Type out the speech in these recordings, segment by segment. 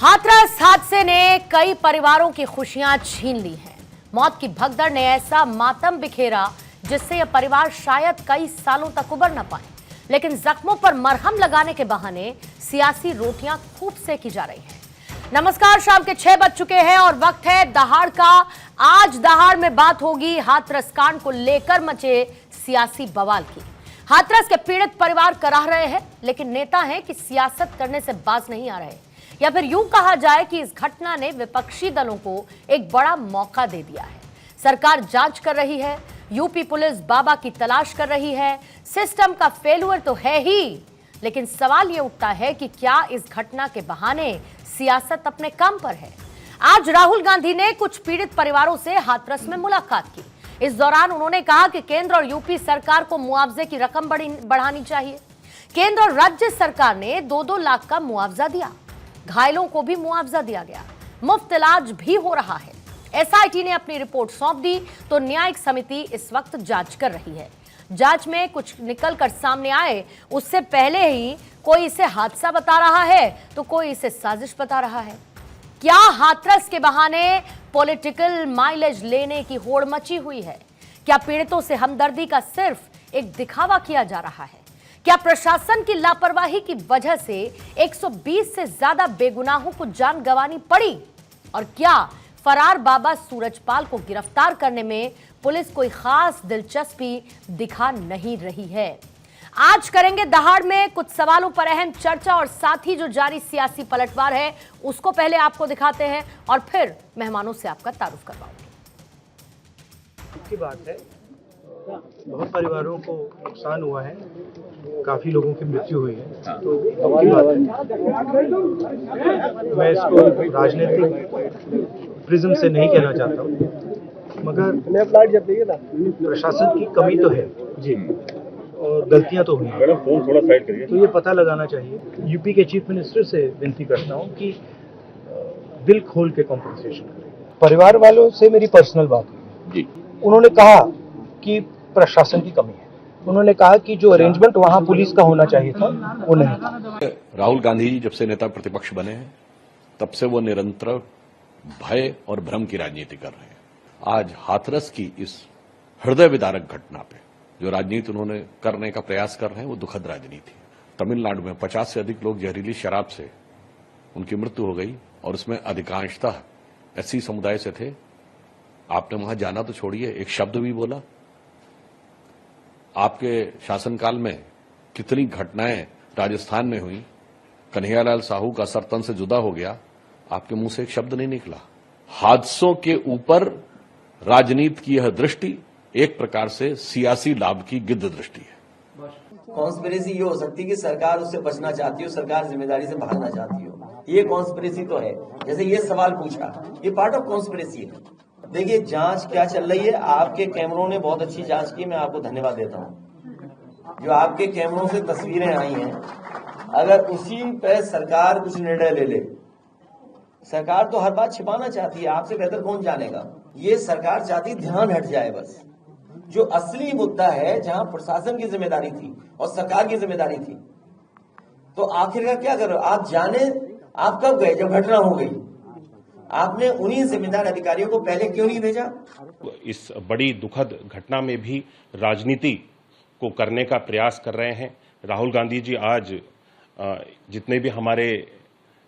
हाथरस हादसे ने कई परिवारों की खुशियां छीन ली हैं। मौत की भगदड़ ने ऐसा मातम बिखेरा जिससे यह परिवार शायद कई सालों तक उबर न पाए। लेकिन जख्मों पर मरहम लगाने के बहाने सियासी रोटियां खूब सेकी जा रही हैं। नमस्कार, शाम के 6 बज चुके हैं और वक्त है दहाड़ का। आज दहाड़ में बात होगी हाथरस कांड को लेकर मचे सियासी बवाल की। हाथरस के पीड़ित परिवार कराह रहे हैं, लेकिन नेता हैं कि सियासत करने से बाज नहीं आ रहे, या फिर यूं कहा जाए कि इस घटना ने विपक्षी दलों को एक बड़ा मौका दे दिया है। सरकार जांच कर रही है, यूपी पुलिस बाबा की तलाश कर रही है, सिस्टम का फेल्यूर तो है ही, लेकिन सवाल यह उठता है कि क्या इस घटना के बहाने सियासत अपने काम पर है। आज राहुल गांधी ने कुछ पीड़ित परिवारों से हाथरस में मुलाकात की। इस दौरान उन्होंने कहा कि केंद्र और यूपी सरकार को मुआवजे की रकम बढ़ानी चाहिए। केंद्र और राज्य सरकार ने 2-2 लाख का मुआवजा दिया, घायलों को भी मुआवजा दिया गया, मुफ्त इलाज भी हो रहा है। एसआईटी ने अपनी रिपोर्ट सौंप दी तो न्यायिक समिति इस वक्त जांच कर रही है। जांच में कुछ निकलकर सामने आए उससे पहले ही कोई इसे हादसा बता रहा है तो कोई इसे साजिश बता रहा है। क्या हाथरस के बहाने पॉलिटिकल माइलेज लेने की होड़ मची हुई है? क्या पीड़ितों से हमदर्दी का सिर्फ एक दिखावा किया जा रहा है? क्या प्रशासन की लापरवाही की वजह से 120 से ज्यादा बेगुनाहों को जान गंवानी पड़ी? और क्या फरार बाबा सूरजपाल को गिरफ्तार करने में पुलिस कोई खास दिलचस्पी दिखा नहीं रही है? आज करेंगे दहाड़ में कुछ सवालों पर अहम चर्चा और साथ ही जो जारी सियासी पलटवार है उसको पहले आपको दिखाते हैं और फिर मेहमानों से आपका तारुफ करवाऊंगी। की बात है, बहुत परिवारों को नुकसान हुआ है, काफी लोगों की मृत्यु हुई है, तो दुख की बात है। मैं इसको राजनीतिक प्रिज्म से नहीं कहना चाहता हूँ, मगर प्रशासन की कमी तो है जी, और गलतियां तो हुई हैं, तो ये पता लगाना चाहिए। यूपी के चीफ मिनिस्टर से विनती करता हूँ कि दिल खोल के कॉम्पनसेशन करें। परिवार वालों से मेरी पर्सनल बात हुई, उन्होंने कहा कि प्रशासन की कमी है। उन्होंने कहा कि जो अरेंजमेंट वहां पुलिस का होना चाहिए था वो नहीं था। राहुल गांधी जी जब से नेता प्रतिपक्ष बने हैं तब से वो निरंतर भय और भ्रम की राजनीति कर रहे हैं। आज हाथरस की इस हृदय विदारक घटना पे जो राजनीति उन्होंने करने का प्रयास कर रहे हैं वो दुखद राजनीति है। तमिलनाडु में 50 से अधिक लोग जहरीली शराब से उनकी मृत्यु हो गई और उसमें अधिकांशतः एससी समुदाय से थे। आपने वहां जाना तो छोड़िए, एक शब्द भी बोला? आपके शासनकाल में कितनी घटनाएं राजस्थान में हुई, कन्हैयालाल साहू का सर तन से जुदा हो गया, आपके मुंह से एक शब्द नहीं निकला। हादसों के ऊपर राजनीति की यह दृष्टि एक प्रकार से सियासी लाभ की गिद्ध दृष्टि है। कॉन्स्पिरेसी ये हो सकती है कि सरकार उससे बचना चाहती हो, सरकार जिम्मेदारी से भागना चाहती हो, ये कॉन्स्पिरेसी तो है। जैसे ये सवाल पूछा, ये पार्ट ऑफ कॉन्स्पिरेसी है। देखिए जांच क्या चल रही है, आपके कैमरों ने बहुत अच्छी जांच की, मैं आपको धन्यवाद देता हूं। जो आपके कैमरों से तस्वीरें आई हैं, अगर उसी पे सरकार कुछ निर्णय ले ले, सरकार तो हर बात छिपाना चाहती है, आपसे बेहतर कौन जानेगा। ये सरकार चाहती ध्यान हट जाए बस। जो असली मुद्दा है, जहां प्रशासन की जिम्मेदारी थी और सरकार की जिम्मेदारी थी, तो आखिरकार क्या करो आप जाने, आप कब गए जब घटना हो गई? आपने उन्हीं जिम्मेदार अधिकारियों को पहले क्यों नहीं भेजा? इस बड़ी दुखद घटना में भी राजनीति को करने का प्रयास कर रहे हैं। राहुल गांधी जी आज जितने भी हमारे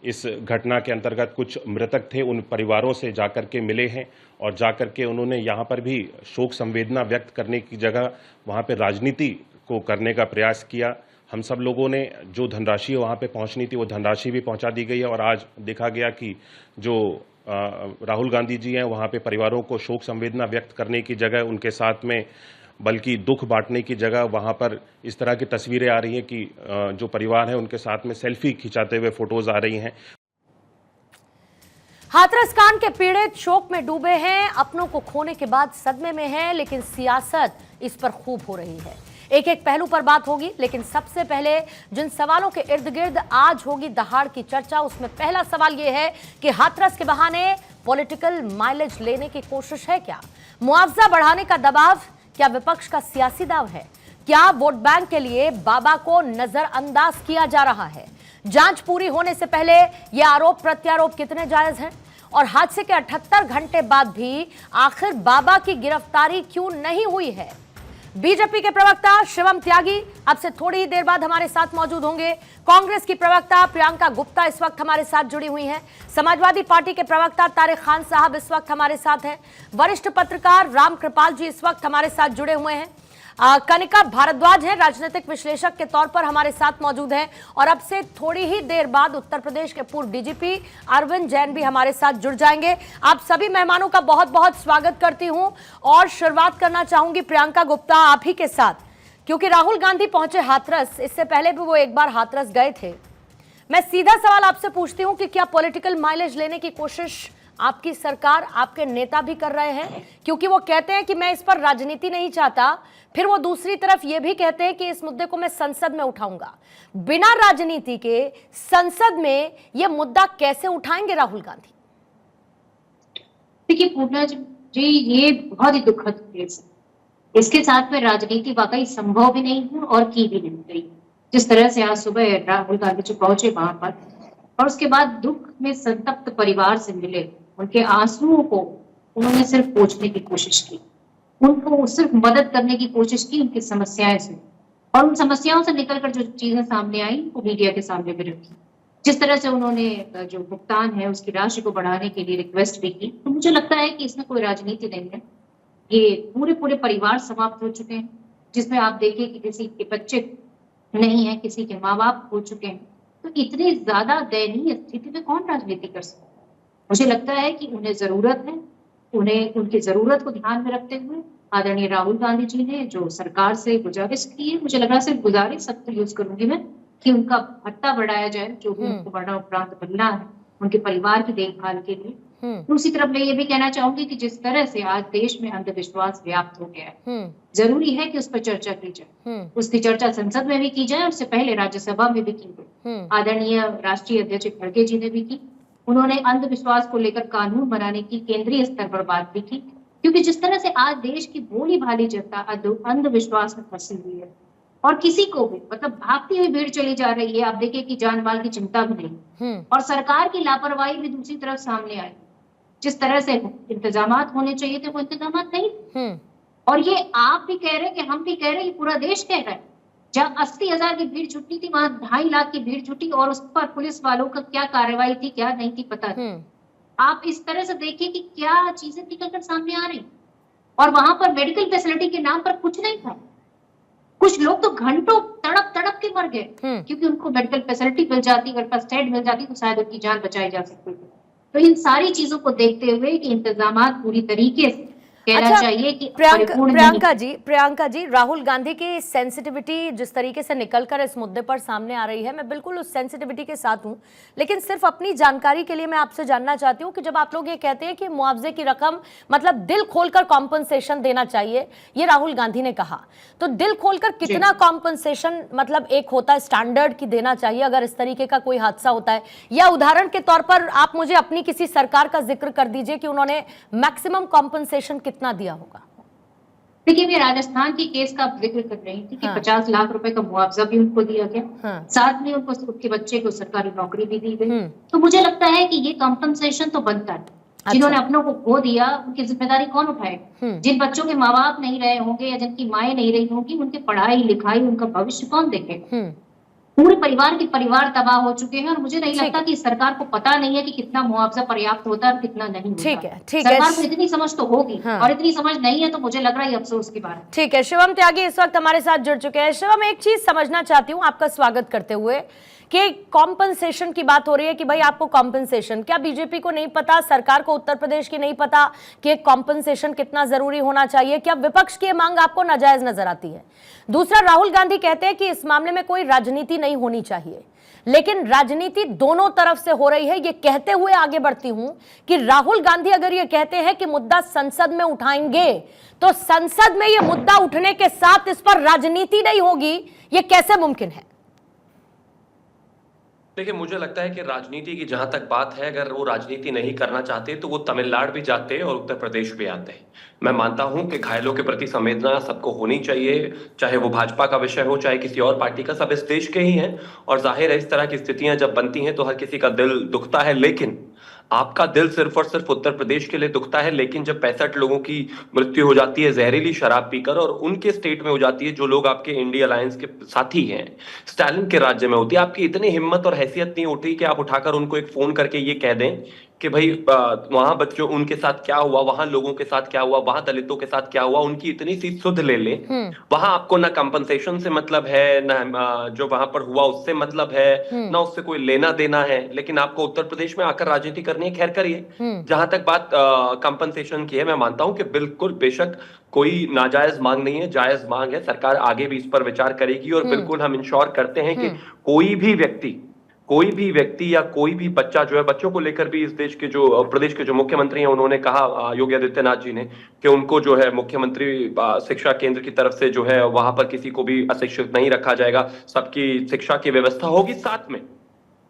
इस घटना के अंतर्गत कुछ मृतक थे उन परिवारों से जाकर के मिले हैं और जाकर के उन्होंने यहाँ पर भी शोक संवेदना व्यक्त करने की जगह वहाँ पे राजनीति को करने का प्रयास किया। हम सब लोगों ने जो धनराशि वहाँ पे पहुँचनी थी वो धनराशि भी पहुँचा दी गई है और आज देखा गया कि जो राहुल गांधी जी हैं वहाँ पे परिवारों को शोक संवेदना व्यक्त करने की जगह उनके साथ में बल्कि दुख बांटने की जगह वहाँ पर इस तरह की तस्वीरें आ रही हैं कि जो परिवार है उनके साथ में सेल्फी खिंचाते हुए फोटोज आ रही हैं। हाथरस कांड के पीड़ित शोक में डूबे हैं, अपनों को खोने के बाद सदमे में हैं, लेकिन सियासत इस पर खूब हो रही है। एक एक पहलू पर बात होगी, लेकिन सबसे पहले जिन सवालों के इर्द गिर्द आज होगी दहाड़ की चर्चा, उसमें पहला सवाल यह है कि हाथरस के बहाने पॉलिटिकल माइलेज लेने की कोशिश है क्या? मुआवजा बढ़ाने का दबाव क्या विपक्ष का सियासी दाव है? क्या वोट बैंक के लिए बाबा को नजरअंदाज किया जा रहा है? जांच पूरी होने से पहले ये आरोप प्रत्यारोप कितने जायज हैं और हादसे के 78 घंटे बाद भी आखिर बाबा की गिरफ्तारी क्यों नहीं हुई है। बीजेपी के प्रवक्ता शिवम त्यागी अब से थोड़ी ही देर बाद हमारे साथ मौजूद होंगे। कांग्रेस की प्रवक्ता प्रियंका गुप्ता इस वक्त हमारे साथ जुड़ी हुई हैं। समाजवादी पार्टी के प्रवक्ता तारिक खान साहब इस वक्त हमारे साथ हैं। वरिष्ठ पत्रकार राम कृपाल जी इस वक्त हमारे साथ जुड़े हुए हैं। कनिका भारद्वाज है, राजनीतिक विश्लेषक के तौर पर हमारे साथ मौजूद हैं। और अब से थोड़ी ही देर बाद उत्तर प्रदेश के पूर्व डीजीपी अरविंद जैन भी हमारे साथ जुड़ जाएंगे। आप सभी मेहमानों का बहुत बहुत स्वागत करती हूं और शुरुआत करना चाहूंगी प्रियंका गुप्ता आप ही के साथ, क्योंकि राहुल गांधी पहुंचे हाथरस, इससे पहले भी वो एक बार हाथरस गए थे। मैं सीधा सवाल आपसे पूछती हूं कि क्या पॉलिटिकल माइलेज लेने की कोशिश आपकी सरकार, आपके नेता भी कर रहे हैं? क्योंकि वो कहते हैं कि मैं इस पर राजनीति नहीं चाहता, फिर वो दूसरी तरफ ये भी कहते हैं कि इस मुद्दे को मैं संसद में उठाऊंगा। बिना राजनीति के संसद में ये मुद्दा कैसे उठाएंगे राहुल गांधी? देखिए पूर्णा जी, ये बहुत ही दुखद केस है। इसके साथ में राजनीति वाकई संभव भी नहीं है और की भी नहीं गई। जिस तरह से आज सुबह राहुल गांधी जी पहुंचे वहां पर और उसके बाद दुख में संतप्त परिवार से मिले, उनके आंसुओं को उन्होंने सिर्फ पोंछने की कोशिश की, उनको सिर्फ मदद करने की कोशिश की उनकी समस्याएं से, और उन समस्याओं से निकलकर जो चीजें सामने आई वो मीडिया के सामने भी रखी। जिस तरह से उन्होंने जो भुगतान है उसकी राशि को बढ़ाने के लिए रिक्वेस्ट भी की, तो मुझे लगता है कि इसमें कोई राजनीति नहीं है। ये पूरे परिवार समाप्त हो चुके हैं, जिसमें आप देखिए कि किसी के बच्चे नहीं है, किसी के माँ बाप हो चुके हैं। तो इतनी ज्यादा दयनीय स्थिति में कौन राजनीति कर सकता है? मुझे लगता है कि उन्हें जरूरत है, उन्हें उनकी जरूरत को ध्यान में रखते हुए आदरणीय राहुल गांधी जी ने जो सरकार से गुजारिश की है, मुझे लग रहा है सिर्फ गुजारिश शब्द यूज करूंगी मैं, कि उनका भत्ता बढ़ाया जाए, जो भी उनको बढ़ा उपरांत बनना है उनके परिवार की देखभाल के लिए। दूसरी तरफ मैं ये भी कहना चाहूंगी कि जिस तरह से आज देश में अंधविश्वास व्याप्त हो गया है, जरूरी है कि उस पर चर्चा की जाए। उसकी चर्चा संसद में भी की जाए, उससे पहले राज्यसभा में भी की गई। आदरणीय राष्ट्रीय अध्यक्ष खड़गे जी ने भी की। उन्होंने अंधविश्वास को लेकर कानून बनाने की केंद्रीय स्तर पर बात भी की, क्योंकि जिस तरह से आज देश की भोली भाली जनता अंधविश्वास में फंसी हुई है और किसी को भी मतलब भागती हुई भीड़ चली जा रही है। आप देखिए कि जान माल की चिंता भी नहीं, और सरकार की लापरवाही भी दूसरी तरफ सामने आई। जिस तरह से इंतजामात होने चाहिए थे वो इंतजामात नहीं। और ये आप भी कह रहे हैं कि हम भी कह रहे हैं, ये पूरा देश कह रहा है। जहाँ 80,000 की भीड़ जुटी थी, वहां 2.5 लाख की भीड़ जुटी और उस पर पुलिस वालों का क्या कार्रवाई थी, क्या नहीं थी, पता नहीं। आप इस तरह से देखिए कि क्या चीजें निकलकर सामने आ रही, और वहां पर मेडिकल फैसिलिटी के नाम पर कुछ नहीं था। कुछ लोग तो घंटों तड़प के मर गए, क्योंकि उनको मेडिकल फैसिलिटी मिल जाती, अगर फर्स्ट एड मिल जाती तो शायद उनकी जान बचाई जा सकती थी। तो इन सारी चीजों को देखते हुए कि इंतजामात पूरी तरीके से कहना चाहिए कि प्रियंका जी, राहुल गांधी की सेंसिटिविटी जिस तरीके से निकलकर इस मुद्दे पर सामने आ रही है, मैं बिल्कुल उस सेंसिटिविटी के साथ हूं, लेकिन सिर्फ अपनी जानकारी के लिए मैं आपसे जानना चाहती हूं कि जब आप लोग ये कहते हैं कि मुआवजे की रकम मतलब दिल खोलकर कॉम्पनसेशन देना चाहिए, ये राहुल गांधी ने कहा, तो दिल खोलकर कितना कॉम्पनसेशन मतलब एक होता है स्टैंडर्ड की देना चाहिए अगर इस तरीके का कोई हादसा होता है? या उदाहरण के तौर पर आप मुझे अपनी किसी सरकार का जिक्र कर दीजिए कि उन्होंने मैक्सिमम कॉम्पनसेशन कितना दिया होगा? देखिए, मैं राजस्थान की केस का जिक्र कर रही थी कि 50 लाख रुपए का मुआवजा भी उनको दिया गया, साथ में उनको उसके बच्चे को सरकारी नौकरी भी दी गई। तो मुझे लगता है कि ये कॉम्पनसेशन तो बनता है। जिन्होंने अपनों को खो दिया उनकी जिम्मेदारी कौन उठाएगा? जिन बच्चों के माँ बाप नहीं रहे होंगे या जिनकी माएँ नहीं रही होंगी, उनकी पढ़ाई लिखाई, उनका भविष्य कौन देखेगा? पूरे परिवार तबाह हो चुके हैं, और मुझे नहीं लगता कि सरकार को पता नहीं है कि कितना मुआवजा पर्याप्त होता है और कितना नहीं होता। ठीक है। सरकार को इतनी समझ तो होगी, और इतनी समझ नहीं है तो मुझे लग रहा है अफसोस की बात है। ठीक है, शिवम त्यागी इस वक्त हमारे साथ जुड़ चुके हैं। शिवम, एक चीज समझना चाहती हूँ आपका स्वागत करते हुए कि कॉम्पनसेशन की बात हो रही है कि भाई आपको कॉम्पनसेशन, क्या बीजेपी को नहीं पता, सरकार को उत्तर प्रदेश की नहीं पता कि कॉम्पनसेशन कितना जरूरी होना चाहिए? क्या विपक्ष की मांग आपको नाजायज नजर आती है? दूसरा, राहुल गांधी कहते हैं कि इस मामले में कोई राजनीति नहीं होनी चाहिए, लेकिन राजनीति दोनों तरफ से हो रही है। ये कहते हुए आगे बढ़ती हूं कि राहुल गांधी अगर ये कहते हैं कि मुद्दा संसद में उठाएंगे, तो संसद में ये मुद्दा उठने के साथ इस पर राजनीति नहीं होगी, ये कैसे मुमकिन है? देखिए, मुझे लगता है कि राजनीति की जहां तक बात है, अगर वो राजनीति नहीं करना चाहते तो वो तमिलनाडु भी जाते और उत्तर प्रदेश भी आते। मैं मानता हूं कि घायलों के प्रति संवेदना सबको होनी चाहिए, चाहे वो भाजपा का विषय हो, चाहे किसी और पार्टी का, सब इस देश के ही हैं। और जाहिर है इस तरह की स्थितियां जब बनती हैं तो हर किसी का दिल दुखता है, लेकिन आपका दिल सिर्फ और सिर्फ उत्तर प्रदेश के लिए दुखता है। लेकिन जब 65 लोगों की मृत्यु हो जाती है जहरीली शराब पीकर, और उनके स्टेट में हो जाती है, जो लोग आपके इंडिया अलायंस के साथी हैं, स्टालिन के राज्य में होती है, आपकी इतनी हिम्मत और हैसियत नहीं उठी कि आप उठाकर उनको एक फोन करके ये कह दें कि भाई वहां बच्चों उनके साथ क्या हुआ, वहां लोगों के साथ क्या हुआ, वहां दलितों के साथ क्या हुआ, उनकी इतनी सी सुध ले ले। वहां आपको ना कंपनसेशन से मतलब है, ना जो वहां पर हुआ उससे मतलब है, ना उससे कोई लेना देना है, लेकिन आपको उत्तर प्रदेश में आकर राजनीति करनी है। खैर करिए। जहां तक बात कंपनसेशन की है, मैं मानता हूं कि बिल्कुल बेशक कोई नाजायज मांग नहीं है, जायज मांग है। सरकार आगे भी इस पर विचार करेगी और बिल्कुल हम इंश्योर करते हैं कि कोई भी व्यक्ति या कोई भी बच्चा जो है, बच्चों को लेकर भी इस देश के जो प्रदेश के जो मुख्यमंत्री हैं उन्होंने कहा, योगी आदित्यनाथ जी ने, कि उनको जो है मुख्यमंत्री शिक्षा केंद्र की तरफ से जो है वहां पर किसी को भी अशिक्षित नहीं रखा जाएगा, सबकी शिक्षा की व्यवस्था होगी। साथ में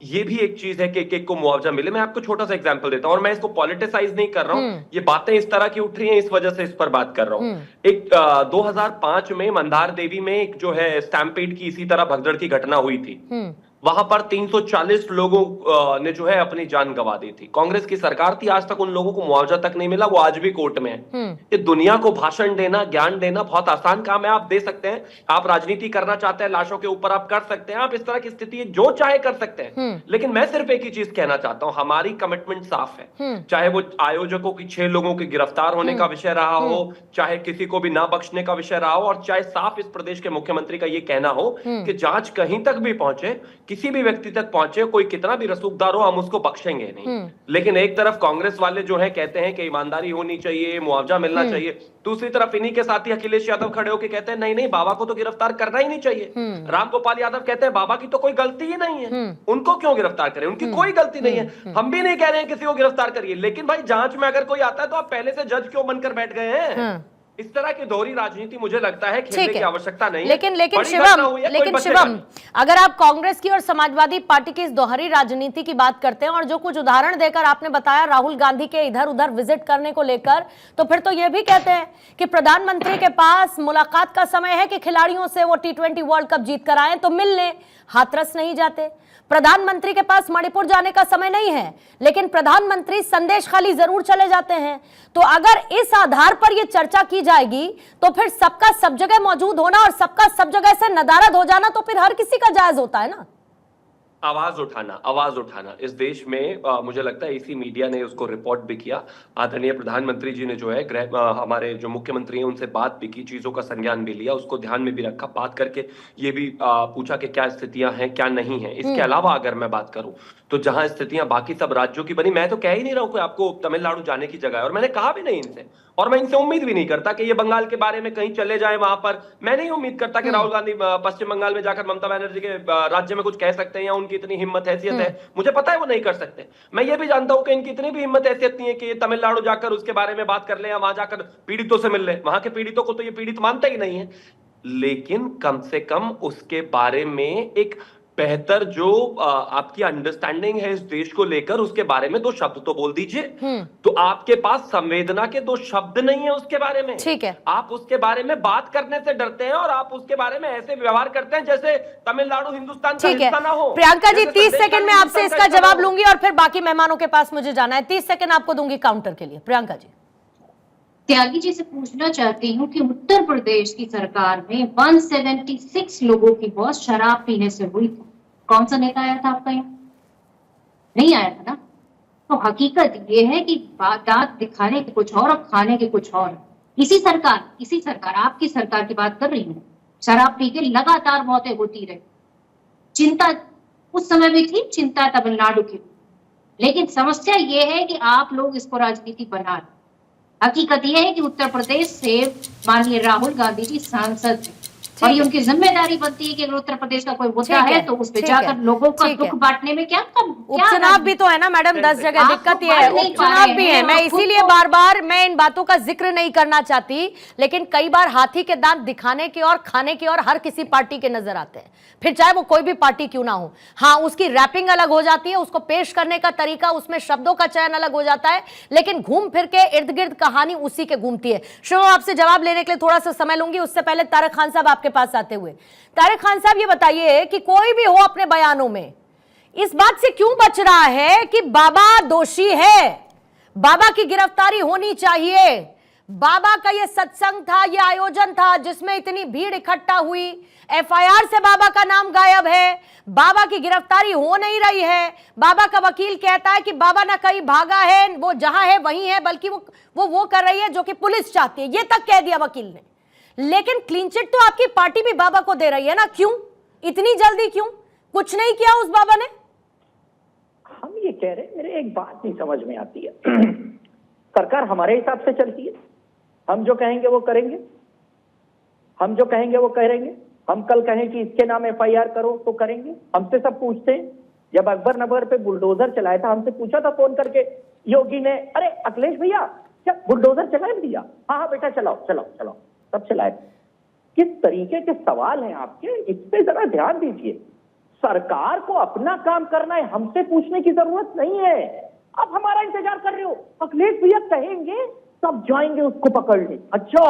ये भी एक चीज है कि एक को मुआवजा मिले। मैं आपको छोटा सा एग्जांपल देता हूं, और मैं इसको पॉलिटिसाइज नहीं कर रहा हूं, ये बातें इस तरह की उठ रही हैं इस वजह से इस पर बात कर रहा हूं। एक 2005 में मंदार देवी में एक जो है स्टैम्पीड की इसी तरह भगदड़ की घटना हुई थी। वहां पर 340 लोगों ने जो है अपनी जान गंवा दी थी। कांग्रेस की सरकार थी, आज तक उन लोगों को मुआवजा तक नहीं मिला, वो आज भी कोर्ट में है। ये दुनिया को भाषण देना, ज्ञान देना बहुत आसान काम है, आप दे सकते हैं। आप राजनीति करना चाहते हैं, लाशों के ऊपर आप कर सकते हैं, आप इस तरह की स्थिति जो चाहे कर सकते हैं। लेकिन मैं सिर्फ एक ही चीज कहना चाहता हूं, हमारी कमिटमेंट साफ है। चाहे वो आयोजकों की 6 लोगों के गिरफ्तार होने का विषय रहा हो, चाहे किसी को भी ना बख्शने का विषय रहा हो, और चाहे साफ इस प्रदेश के मुख्यमंत्री का ये कहना हो कि जांच कहीं तक भी पहुंचे, किसी भी व्यक्ति तक पहुंचे, कोई कितना भी रसूखदार हो, हम उसको बख्शेंगे नहीं। लेकिन एक तरफ कांग्रेस वाले जो है कहते हैं कि ईमानदारी होनी चाहिए, मुआवजा मिलना चाहिए, दूसरी तरफ इन्हीं के साथी अखिलेश यादव खड़े होकर कहते हैं नहीं नहीं, बाबा को तो गिरफ्तार करना ही नहीं चाहिए। रामगोपाल यादव कहते हैं बाबा की तो कोई गलती ही नहीं है, उनको क्यों गिरफ्तार करें, उनकी कोई गलती नहीं है। हम भी नहीं कह रहे हैं किसी को गिरफ्तार करिए, लेकिन भाई जांच में अगर कोई आता है तो आप पहले से जज क्यों बनकर बैठ गए हैं? इस तरह की दोहरी राजनीति मुझे लगता है खेलने की आवश्यकता नहीं है। लेकिन शिवम, अगर आप कांग्रेस की और समाजवादी पार्टी की इस दोहरी राजनीति की बात करते हैं, और जो कुछ उदाहरण देकर आपने बताया राहुल गांधी के इधर उधर विजिट करने को लेकर, तो फिर तो यह भी कहते हैं कि प्रधानमंत्री के पास मुलाकात का समय है कि खिलाड़ियों से वो T20 वर्ल्ड कप जीत कर आए तो मिल लें, हाथरस नहीं जाते। प्रधानमंत्री के पास मणिपुर जाने का समय नहीं है, लेकिन प्रधानमंत्री संदेश खाली जरूर चले जाते हैं। तो अगर इस आधार पर यह चर्चा की जाएगी तो फिर सबका सब जगह मौजूद होना और सबका सब जगह से नदारद हो जाना तो फिर हर किसी का जायज होता है ना। आवाज उठाना इस देश में मुझे लगता है इसी मीडिया ने उसको रिपोर्ट भी किया। आदरणीय प्रधानमंत्री जी ने जो है हमारे जो मुख्यमंत्री हैं उनसे बात भी की, चीजों का संज्ञान भी लिया, उसको ध्यान में भी रखा, बात करके ये भी पूछा कि क्या स्थितियां हैं क्या नहीं है। इसके अलावा अगर मैं बात करूं तो जहां स्थितियां बाकी सब राज्यों की बनी, मैं तो कह ही नहीं रहा हूं कि आपको तमिलनाडु जाने की जगह है, और मैंने कहा भी नहीं इनसे, और मैं इनसे उम्मीद भी नहीं करता कि ये बंगाल के बारे में कहीं चले जाए। वहां पर मैं नहीं उम्मीद करता कि राहुल गांधी पश्चिम बंगाल में जाकर ममता बनर्जी के राज्य में कुछ कह सकते हैं, या उनकी इतनी हिम्मत हैसियत है, मुझे पता है वो नहीं कर सकते। मैं ये भी जानता हूं कि इनकी इतनी भी हिम्मत हैसियत नहीं है कि ये तमिलनाडु जाकर उसके बारे में बात कर ले, या वहां जाकर पीड़ितों से मिल ले। वहां के पीड़ितों को तो ये पीड़ित मानते ही नहीं है, लेकिन कम से कम उसके बारे में एक बेहतर जो आपकी अंडरस्टैंडिंग है इस देश को लेकर, उसके बारे में 2 शब्द तो बोल दीजिए। तो आपके पास संवेदना के 2 शब्द नहीं है उसके बारे में। ठीक है, आप उसके बारे में बात करने से डरते हैं, और आप उसके बारे में ऐसे व्यवहार करते हैं जैसे तमिलनाडु हिंदुस्तान का हिस्सा ना हो। प्रियंका जी 30 सेकंड में आपसे इसका जवाब लूंगी और फिर बाकी मेहमानों के पास मुझे जाना है। 30 सेकंड आपको दूंगी काउंटर के लिए। प्रियंका जी। त्यागी जी से पूछना चाहती हूँ कि उत्तर प्रदेश की सरकार में 176 लोगों की मौत शराब पीने से हुई थी। कौन सा नेता आया था आपका यहाँ? नहीं आया था ना। तो हकीकत ये है कि दांत दिखाने के कुछ और खाने के कुछ और। इसी सरकार आपकी सरकार की बात कर रही हूँ, शराब पी के लगातार मौतें होती रही। चिंता उस समय भी थी, चिंता तमिलनाडु की, लेकिन समस्या ये है कि आप लोग इसको राजनीति बना रहे। हकीकत यह है कि उत्तर प्रदेश से माननीय राहुल गांधी जी सांसद हैं, और ये उनकी जिम्मेदारी बनती है कि अगर उत्तर प्रदेश का कोई मुद्दा है तो उस पे जाकर लोगों का दुख बांटने में क्या उपचुनाव भी तो है ना मैडम, 10 जगह दिक्कत ये है, उपचुनाव भी है। मैं इसीलिए बार बार मैं इन बातों का जिक्र नहीं करना चाहती, लेकिन कई बार हाथी के दांत दिखाने के और खाने के और हर किसी पार्टी के नजर आते हैं, फिर चाहे वो कोई भी पार्टी क्यों ना हो। हाँ, उसकी रैपिंग अलग हो जाती है, उसको पेश करने का तरीका, उसमें शब्दों का चयन अलग हो जाता है, लेकिन घूम फिर के इर्द गिर्द कहानी उसी के घूमती है। शुभ, आपसे जवाब लेने के लिए थोड़ा सा समय लूंगी, उससे पहले तारिक खान साहब आपके पास आते हुए। तारिक खान साहब, ये बताइए कि कोई भी हो अपने बयानों में इस बात से क्यों बच रहा है कि बाबा दोषी है, बाबा की गिरफ्तारी होनी चाहिए, बाबा का ये सत्संग था, ये आयोजन था जिसमें इतनी भीड़ इकट्ठा हुई, एफआईआर से बाबा का नाम गायब है, बाबा की गिरफ्तारी हो नहीं रही है, बाबा का वकील कहता है कि बाबा ना कहीं भागा है, वो जहां है वहीं है, बल्कि वो कर रही है जो कि पुलिस चाहती है, ये तक कह दिया वकील ने। लेकिन क्लीन चिट तो आपकी पार्टी भी बाबा को दे रही है ना, क्यों इतनी जल्दी, क्यों कुछ नहीं किया उस बाबा ने? हम ये कह रहे हैं, मेरे एक बात नहीं समझ में आती है। सरकार हमारे हिसाब से चलती है, हम जो कहेंगे वो करेंगे, हम जो कहेंगे वो करेंगे। हम कल कहें कि इसके नाम एफआईआर करो तो करेंगे। हमसे सब पूछते हैं। जब अकबर नगर पे बुलडोजर चलाया था, हमसे पूछा था फोन करके योगी ने, अरे अखिलेश भैया क्या बुलडोजर चलाए भैया? हाँ बेटा चलाओ चलाओ चलाओ, सब चलाए। किस तरीके के सवाल हैं आपके, इस पे जरा ध्यान दीजिए। सरकार को अपना काम करना है, हमसे पूछने की जरूरत नहीं है। आप हमारा इंतजार कर रहे हो, अखिलेश भैया कहेंगे तब जाएंगे उसको पकड़ने। अच्छा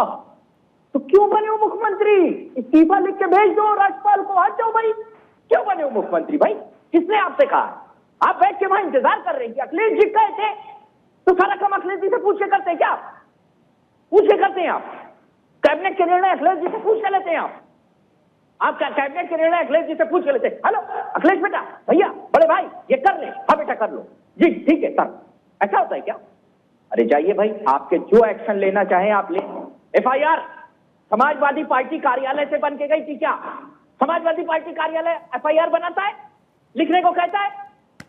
तो क्यों बने हो मुख्यमंत्री? इस्तीफा लिख के भेज दो राज्यपाल को, आ जाओ भाई। क्यों बने हो मुख्यमंत्री भाई? किसने आपसे कहा? आप बैठ के वहां इंतजार कर रहे हैं कि अखिलेश जी कहे थे तो सारा काम अखिलेश जी से पूछ के करते हैं क्या? पूछ के करते हैं आप? कैबिनेट के निर्णय अखिलेश जी से पूछ के लेते हैं आप कैबिनेट के निर्णय अखिलेश जी से पूछ के लेते हैं। हेलो अखिलेश बेटा, भैया, बड़े भाई, ये कर ले। हाँ बेटा कर लो जी, ठीक है सर। ऐसा होता है क्या? अरे जाइए भाई, आपके जो एक्शन लेना चाहें आप ले। एफआईआर समाजवादी पार्टी कार्यालय से बन के गई थी क्या? समाजवादी पार्टी कार्यालय एफआईआर बनाता है, लिखने को कहता है?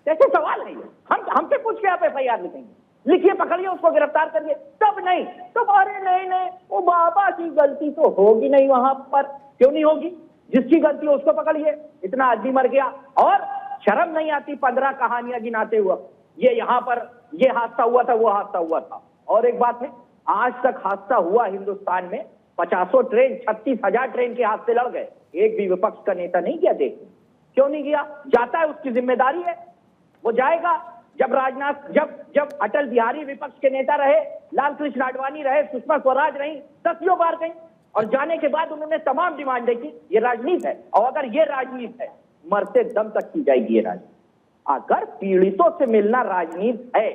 कैसे सवाल है ये? हमसे पूछ के आप एफआईआर लिखेंगे? लिखिए, पकड़िए, उसको गिरफ्तार करिए, तब नहीं तो अरे नहीं, वो बाबा की गलती तो होगी नहीं वहां पर। क्यों नहीं होगी? जिसकी गलती हो उसको पकड़िए। इतना आदमी मर गया और शर्म नहीं आती 15 कहानियां गिनाते हुए, ये यहाँ पर ये हादसा हुआ था, वो हादसा हुआ था। और एक बात है, आज तक हादसा हुआ हिंदुस्तान में 50 ट्रेन, 36,000 ट्रेन के हादसे लड़ गए, एक भी विपक्ष का नेता नहीं किया। देख क्यों नहीं किया? जाता है, उसकी जिम्मेदारी है, वो जाएगा। जब अटल बिहारी विपक्ष के नेता रहे, लाल कृष्ण आडवाणी रहे, सुषमा स्वराज रही, 10 बार गई, और जाने के बाद उन्होंने तमाम डिमांडें की। ये राजनीति है, और अगर ये राजनीति है, मरते दम तक की जाएगी ये राजनीति। अगर पीड़ितों से मिलना राजनीति है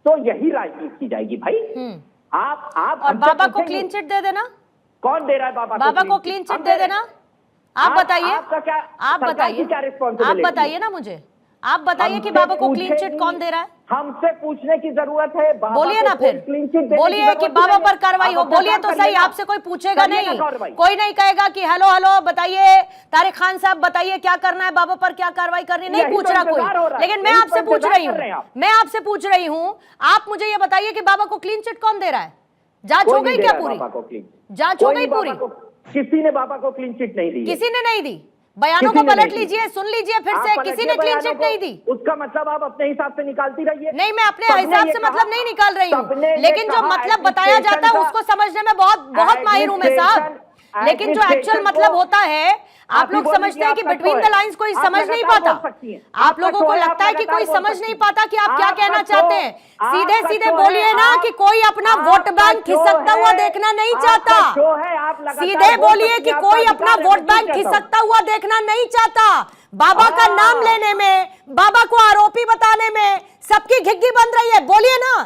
तो यही राजनीति की जाएगी भाई। आप और बाबा को क्लीन चिट दे देना। कौन दे रहा है बाबा को क्लीन चिट दे देना? आप बताइए, आप बताइए, क्या रिस्पॉन्सिबिलिटी? आप बताइए ना मुझे, आप बताइए कि बाबा को क्लीन चिट कौन दे रहा है? हमसे पूछने की जरूरत है। बोलिए ना, फिर बोलिए कि बाबा पर कार्रवाई हो। बोलिए तो सही, आपसे कोई पूछेगा नहीं, कोई नहीं कहेगा कि हेलो हेलो बताइए तारिक खान साहब, बताइए क्या करना है, बाबा पर क्या कार्रवाई करनी है, नहीं पूछ रहा कोई। लेकिन मैं आपसे पूछ रही हूँ, आप मुझे ये बताइए कि बाबा को क्लीन चिट कौन दे रहा है? जांच हो गई क्या पूरी? जांच हो गई पूरी? किसी ने बाबा को क्लीन चिट नहीं दी, किसी ने नहीं दी। बयानों को पलट लीजिए, सुन लीजिए फिर से, किसी ने क्लीन चिट नहीं दी। उसका मतलब आप अपने हिसाब से निकालती रहिए। नहीं, मैं अपने हिसाब से मतलब नहीं निकाल रही हूँ, लेकिन जो मतलब बताया जाता है उसको समझने में बहुत माहिर हूँ मैं साहब। लेकिन जो एक्चुअल मतलब होता है, आप लोग समझते हैं कि बिटवीन द लाइंस कोई समझ नहीं पाता। आप लोगों को लगता है कि कोई समझ नहीं पाता कि आप क्या कहना चाहते हैं। सीधे सीधे बोलिए ना कि कोई अपना वोट बैंक खिसकता हुआ देखना नहीं चाहता। सीधे बोलिए कि कोई अपना वोट बैंक खिसकता हुआ देखना नहीं चाहता। बाबा का नाम लेने में, बाबा को आरोपी बताने में सबकी घिग्गी बंद रही है। बोलिए ना,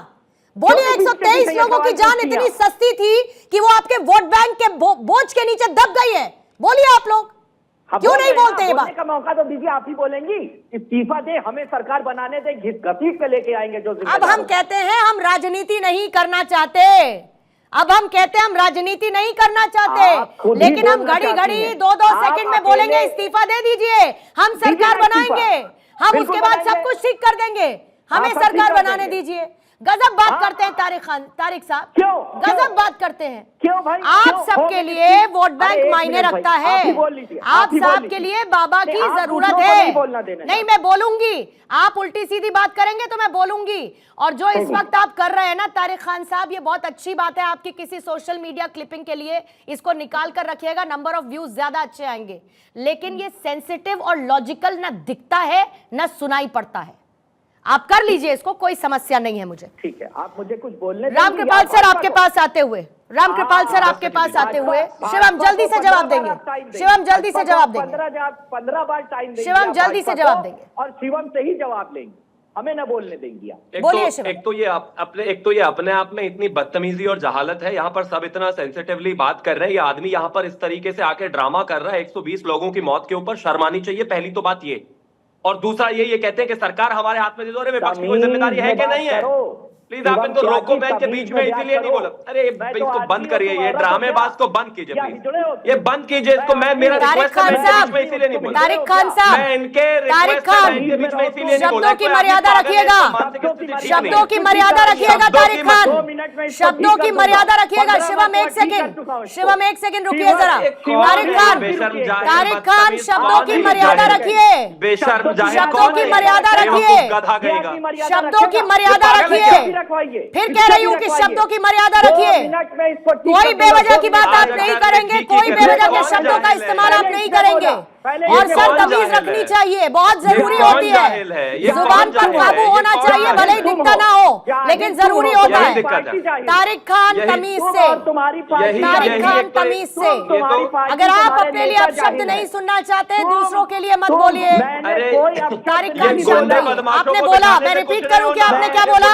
बोलिए। 123 लोगों की जान इतनी सस्ती थी कि वो आपके वोट बैंक के बोझ के नीचे दब गई है। बोलिए आप लोग, क्यों नहीं बोलते ये बात? का मौका तो दीजिए, आप ही बोलेंगी। इस्तीफा दे, हमें सरकार बनाने दे, घसीट के लेके आएंगे जो। अब हम कहते हैं हम राजनीति नहीं करना चाहते, अब हम कहते हैं हम राजनीति नहीं करना चाहते, लेकिन हम घड़ी घड़ी 2-2 सेकंड में बोलेंगे इस्तीफा दे दीजिए, हम सरकार बनाएंगे, हम उसके बाद सब कुछ ठीक कर देंगे, हमें सरकार बनाने दीजिए। गजब बात करते हैं तारिक साहब, क्यों? गजब बात करते हैं। क्यों भाई? आप सबके लिए वोट बैंक मायने रखता है, आप सबके लिए बाबा की जरूरत है। नहीं, मैं बोलूंगी, आप उल्टी सीधी बात करेंगे तो मैं बोलूंगी। और जो इस वक्त आप कर रहे हैं ना तारिक खान साहब, ये बहुत अच्छी बात है आपकी किसी सोशल मीडिया क्लिपिंग के लिए, इसको निकाल कर रखिएगा, नंबर ऑफ व्यूज ज्यादा अच्छे आएंगे। लेकिन ये सेंसिटिव और लॉजिकल ना दिखता है ना सुनाई पड़ता है। आप कर लीजिए इसको, कोई समस्या नहीं है मुझे। ठीक है, आप मुझे कुछ बोलने रामकृपाल सर आपके पास आते हुए, रामकृपाल सर आपके पास आते हुए, शिवम जल्दी से जवाब देंगे, शिवम जल्दी से जवाब देंगे, 15 बार टाइम देंगे, शिवम जल्दी से जवाब देंगे और शिवम से ही जवाब लेंगे, हमें न बोलने देंगे आप। बोलिए शिवम। एक तो ये अपने आप में इतनी बदतमीजी और जहालत है, यहाँ पर सब इतना सेंसिटिवली बात कर रहे हैं, ये आदमी यहाँ पर इस तरीके से आके ड्रामा कर रहा है 120 लोगों की मौत के ऊपर, शर्म आनी चाहिए पहली तो बात ये। और दूसरा ये कहते हैं कि सरकार हमारे हाथ में दे दो, अरे विपक्ष की कोई जिम्मेदारी है कि नहीं है? प्लीज आप इनको रोको, मैं इनके बीच में इसीलिए नहीं बोला। अरे इसको बंद करिए, ये ड्रामेबाज को बंद कीजिए प्लीज, ये बंद कीजिए इसको। मैं मेरा रिक्वेस्ट है, मैं इसीलिए नहीं बोला। तारिक खान साहब, मैं इनके तारिक खान, शब्दों की मर्यादा रखिएगा, शब्दों की मर्यादा रखिएगा तारिक खान, शब्दों की मर्यादा रखिएगा। शिवम एक सेकंड, शिवम एक सेकंड रुकिए जरा। तारिक खान शब्दों की मर्यादा रखिए, शब्दों की मर्यादा रखिए, शब्दों की मर्यादा रखिए। फिर कह रही हूँ कि शब्दों की मर्यादा रखिए, कोई बेवजह की बात आप नहीं करेंगे, कोई बेवजह के शब्दों का इस्तेमाल आप नहीं करेंगे। और सर तमीज रखनी चाहिए, बहुत जरूरी होती है, जुबान पर काबू होना चाहिए, भले ही दिखता ना हो लेकिन जरूरी होता है। तारिक खान तमीज से, तारिक खान तमीज से, अगर आप अपने लिए अब शब्द नहीं सुनना चाहते दूसरों के लिए मत बोलिए। तारिक खान शांत रहिए। आपने बोला, मैं रिपीट करूं क्या आपने क्या बोला?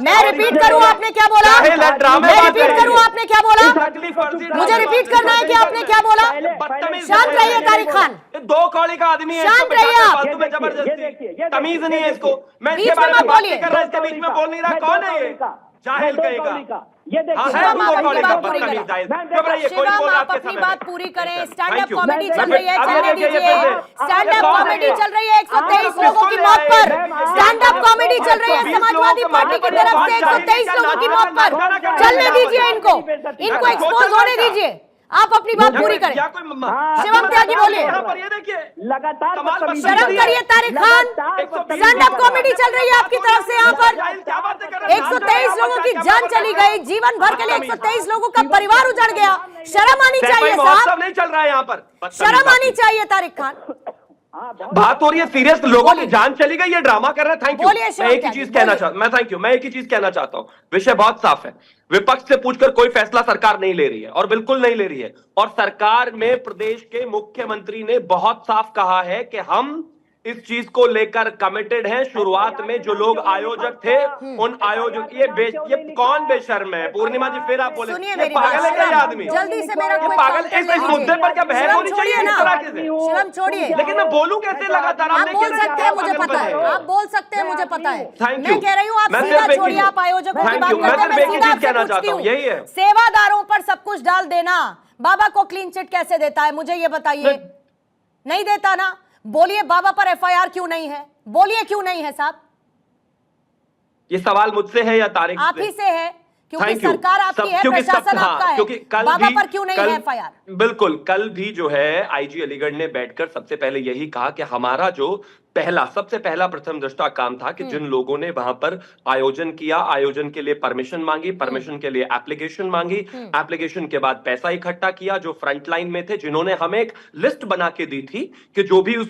मैं रिपीट करूं आपने क्या बोला? मैं रिपीट करूं आपने क्या बोला? मुझे रिपीट करना है कि आपने क्या बोला? शांत रहिए तारिक खान, दो कौड़ी का आदमी है, शांत रहिए आप। जबरदस्ती तमीज नहीं है इसको, मैं इसके बारे में बात कर रहा हूं, इसके बीच में बोल नहीं रहा। कौन है ये? जाहिल कहेगा। शिवम आप अपनी बात पूरी करें, शिवम आप अपनी बात पूरी करें। स्टैंड अप कॉमेडी चल रही है, चलने दीजिए। स्टैंड अप कॉमेडी चल रही है 123 लोगों की मौत पर, स्टैंड अप कॉमेडी चल रही है समाजवादी पार्टी की तरफ से 123 लोगों की मौत पर, चलने दीजिए इनको, इनको एक्सपोज होने दीजिए। आप अपनी बात पूरी करें। शिवम त्यागी बोलिए। लगातार शर्म करिए Tariq Khan, stand up comedy चल रही है आपकी तरफ से यहाँ पर। 123 लोगों की जान चली गई, जीवन भर के लिए 123 लोगों का परिवार उजड़ गया। शर्म आनी चाहिए साहब, नहीं चल रहा है यहाँ पर, शर्म आनी चाहिए तारिक खान। बात हो रही है सीरियस, लोगों की जान चली गई, ये ड्रामा कर रहे हैं। Thank you. मैं एक ही चीज कहना चाहता हूं, मैं एक ही चीज कहना चाहता हूं, विषय बहुत साफ है। विपक्ष से पूछकर कोई फैसला सरकार नहीं ले रही है, और बिल्कुल नहीं ले रही है। और सरकार में प्रदेश के मुख्यमंत्री ने बहुत साफ कहा है कि हम इस चीज को लेकर कमिटेड हैं। शुरुआत में जो लोग आयोजक थे, उन आयोजक, ये कौन बेशर्म है? पूर्णिमा जी फिर आप बोले पागल है क्या ये आदमी? जल्दी से मेरा कोई पागल, इस मुद्दे पर क्या बहस होनी चाहिए इस तरह से? शिवम छोड़िए, लेकिन मैं बोलूं कैसे लगातार? आप बोल सकते हैं, मुझे पता है, आप बोल सकते हैं, मुझे पता है। मैं कह रही हूँ आप सीधा छोड़िए, आप आयोजकों की बात करते हैं, मैं सीधा आपसे पूछती हूँ, यही है सेवादारों पर सब कुछ डाल देना, बाबा को क्लीन चिट कैसे देता है? मुझे ये बताइए। नहीं देता ना? बोलिए बाबा पर एफआईआर क्यों नहीं है? बोलिए क्यों नहीं है साहब? ये सवाल मुझसे है या तारिक आप ही से है, क्योंकि सरकार आपकी है, प्रशासन आपका है। क्योंकि कल बाबा पर क्यों नहीं है एफआईआर? बिल्कुल, कल भी जो है आईजी अलीगढ़ ने बैठकर सबसे पहले यही कहा कि हमारा जो सबसे पहला प्रथम दृष्टा काम था कि जिन लोगों ने वहां पर आयोजन किया, आयोजन के लिए परमिशन मांगी, परमिशन के लिए एप्लीकेशन मांगी, एप्लीकेशन के बाद पैसा इकट्ठा किया, जो फ्रंट लाइन में थे, जिन्होंने हमें एक लिस्ट बना के दी थी कि जो भी उस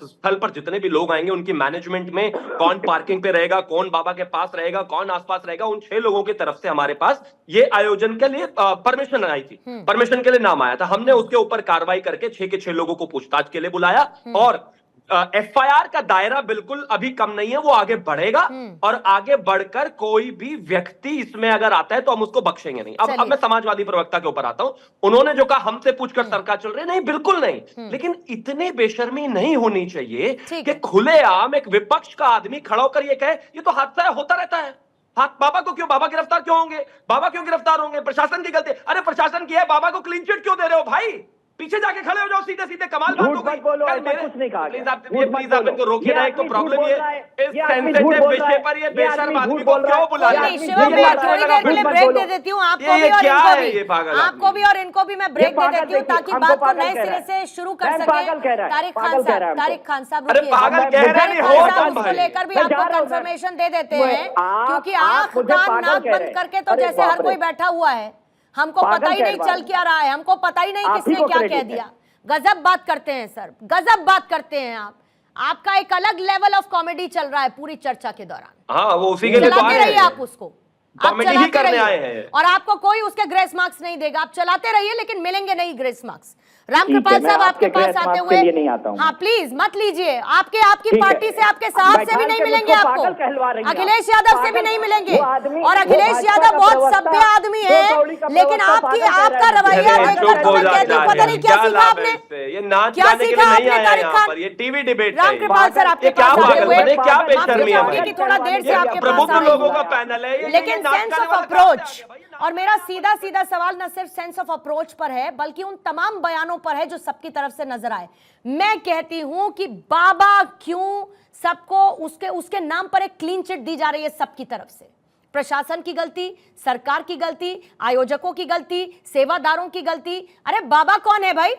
स्थल पर जितने भी लोग आएंगे उनकी मैनेजमेंट में कौन पार्किंग पे रहेगा, कौन बाबा के पास रहेगा, कौन आसपास रहेगा, उन 6 लोगों की तरफ से हमारे पास ये आयोजन के लिए परमिशन आई थी, परमिशन के लिए नाम आया था। हमने उसके ऊपर कार्रवाई करके 6 के 6 लोगों को पूछताछ के लिए बुलाया, और एफआईआर का दायरा बिल्कुल अभी कम नहीं है, वो आगे बढ़ेगा, और आगे बढ़कर कोई भी व्यक्ति इसमें अगर आता है तो हम उसको बख्शेंगे नहीं। अब मैं समाजवादी प्रवक्ता के ऊपर आता हूं। उन्होंने जो कहा हमसे पूछकर सरकार चल रही है, नहीं बिल्कुल नहीं, लेकिन इतने बेशर्मी नहीं होनी चाहिए कि खुलेआम एक विपक्ष का आदमी खड़ा होकर ये कहे ये तो हादसा होता रहता है। बाबा को क्यों, बाबा गिरफ्तार क्यों होंगे, बाबा क्यों गिरफ्तार होंगे, प्रशासन की गलती? अरे प्रशासन की है, बाबा को क्लीन चिट क्यों दे रहे हो भाई? पीछे जाके खड़े हो जाओ, सीधे सीधे कमाल बात झूठ हो गई। मत बोलो, कल ऐसा मेरे- कुछ नहीं कहा प्लीज गया। आप झूठ मत प्लीज आप बोलो। इनको रोकिए ना, एक तो आदमी प्रॉब्लम झूठ ये बोल रहा है। इस ये आदमी सेंसिटिव झूठ बोल रहा विषय है। पर ये ये बेशर्म आदमी आदमी झूठ को बोल रहा क्यों है। बुला ये रहे नहीं, हैं? आदमी शिवम झूठ भैया बोल रहा है। थोड़ी देर के लिए झूठ मत ब्रेक बोलो। दे देती हूँ आपको ये भी और क्या इनको है भी। ये पागल आपको आदमी? भी और इनको भी मैं ब्रेक दे पागल देती हूँ देखिए, ताकि हमको बात को पागल नए कह रहा सिरे है। से शुरू कर मैम सके। पागल कह रहा है। तारिक खान पागल कह साहब, रहा है तारिक खान साहब अरे रुकिए। पागल कह रहे तारिक नहीं खान हो साहब तुम उसको भाई। लेकर भी मैं आपको जा रहा हूं, कंफर्मेशन दे देते मैं- हैं, आप- क्योंकि आप आंख मुझे कान पागल नाक कह रहे बंद हैं। करके तो अरे जैसे हर बाप कोई रे। बैठा हुआ है, हमको पागल पता ही कह नहीं रहा है। चल क्या रहा है, हमको पता ही नहीं आप ही किसने को क्या कह क्रेडिट है। दिया। गजब बात करते हैं सर, गजब बात करते हैं आप। आपका एक अलग लेवल ऑफ कॉमेडी चल रहा है पूरी चर्चा के दौरान। हाँ, वो उसी के लिए तो चलाते आए रहिए हैं। आप उसको, आप कॉमेडी ही चलाते करने रहिए। आए हैं। और आपको कोई उसके ग्रेस मार्क्स नहीं देगा, आप चलाते रहिए, लेकिन मिलेंगे नहीं ग्रेस मार्क्स। ठीक है, रामकृपाल मैं साहब आपके आपके पास ग्रेस आते मार्क्स हुए, के लिए नहीं आता हूं। हाँ प्लीज मत लीजिए, आपकी ठीक है। पार्टी से, आपके साहब से भी बैठा नहीं के मिलेंगे मुझको आपको, पागल कहलवा रही हैं आप। अखिलेश यादव से भी पागल- नहीं मिलेंगे। वो आदमी- और वो अखिलेश भाजपा यादव का बहुत प्रवक्ता, सभ्य आदमी दो है, कौड़ी का लेकिन प्रवक्ता आपकी पागल कह आपका रहा है। रवैया अरे देखकर चुप तो हो मैं जा कहती हूँ पता नहीं क्या क्या सीखा लाभ है आपने, इससे? ये नाच क्या गाने के सीखा लिए नहीं आपने आया तारिक यहाँ खान? पर, ये टीवी डिबेट है। रामकृपाल सर आपके ये क्या पास आते पागल हुए, बने, क्या माफी बेशर्मी है चाहूंगी हमारी? कि थोड़ा देर से आपके पास प्रबुद्ध आए लोगों हैं। का पैनल है ये, लेकिन नाच सेंस गाने ऑफ वाला कहाँ से आ अप्रोच, गया भाई? और मेरा सीधा सीधा सवाल न सिर्फ सेंस ऑफ अप्रोच पर है, बल्कि उन तमाम बयानों पर है जो सबकी तरफ से नजर आए। मैं कहती हूं कि बाबा क्यों सबको उसके नाम पर एक क्लीन चिट दी जा रही है सबकी तरफ से। प्रशासन की गलती, सरकार की गलती, आयोजकों की गलती, सेवादारों की गलती। अरे बाबा कौन है भाई?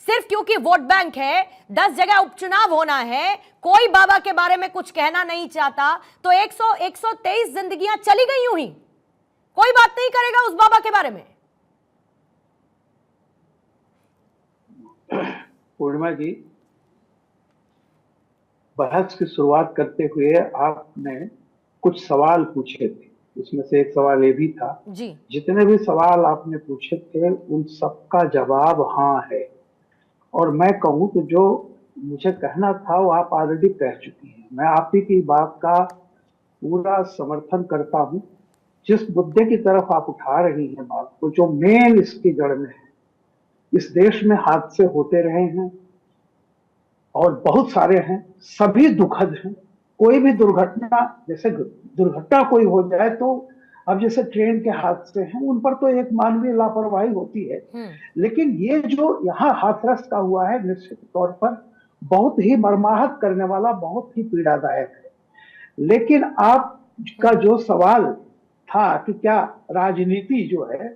सिर्फ क्योंकि वोट बैंक है, 10 जगह उपचुनाव होना है, कोई बाबा के बारे में कुछ कहना नहीं चाहता, तो 123 जिंदगियां चली गई यूं ही, कोई बात नहीं करेगा उस बाबा के बारे में। पूर्णिमा जी, बहस की शुरुआत करते हुए आपने कुछ सवाल पूछे थे, उसमें से एक सवाल ये भी था जी, जितने भी सवाल आपने पूछे थे उन सबका जवाब हाँ है। और मैं कहूँ तो जो मुझे कहना था वो आप ऑलरेडी कह चुकी हैं। मैं आप ही की बात का पूरा समर्थन करता हूँ। जिस मुद्दे की तरफ आप उठा रही हैं बात को, जो मेन इसकी जड़ में है, इस देश में हादसे होते रहे हैं और बहुत सारे हैं, सभी दुखद हैं। कोई भी दुर्घटना, जैसे दुर्घटना कोई हो जाए तो अब जैसे ट्रेन के हादसे हैं उन पर तो एक मानवीय लापरवाही होती है, लेकिन ये जो यहाँ हाथरस का हुआ है निश्चित तौर पर बहुत ही मर्माहत करने वाला, बहुत ही पीड़ादायक है। लेकिन आपका जो सवाल था कि क्या राजनीति जो है,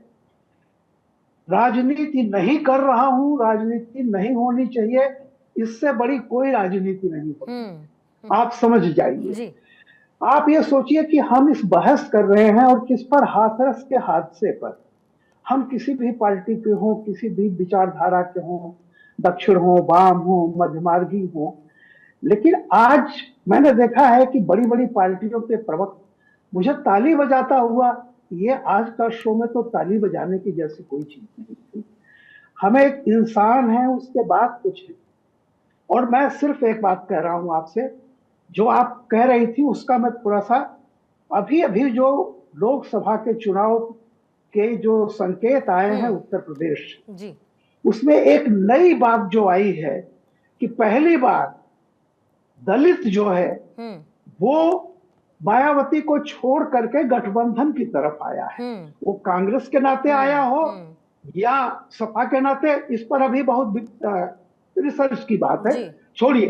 राजनीति नहीं कर रहा हूं, राजनीति नहीं होनी चाहिए, इससे बड़ी कोई राजनीति नहीं होती। आप समझ जाइए जी। आप ये सोचिए कि हम इस बहस कर रहे हैं और किस पर, हाथरस के हादसे पर। हम किसी भी पार्टी के हों, किसी भी विचारधारा के हों, दक्षिण हो, वाम हो, मध्यमार्गी हो, लेकिन आज मैंने देखा है कि बड़ी बड़ी पार्टियों के प्रवक्ता मुझे ताली बजाता हुआ, ये आज का शो में तो ताली बजाने की जैसी कोई चीज नहीं थी। हमें एक इंसान है, उसके बाद कुछ है। और मैं सिर्फ एक बात कह रहा हूं आपसे, जो आप कह रही थी उसका मैं थोड़ा सा, अभी जो लोकसभा के चुनाव के जो संकेत आए हैं उत्तर प्रदेश जी, उसमें एक नई बात जो आई है कि पहली बार दलित जो है वो मायावती को छोड़ करके गठबंधन की तरफ आया है। वो कांग्रेस के नाते आया हो या सपा के नाते, इस पर अभी बहुत रिसर्च की बात है, छोड़िए।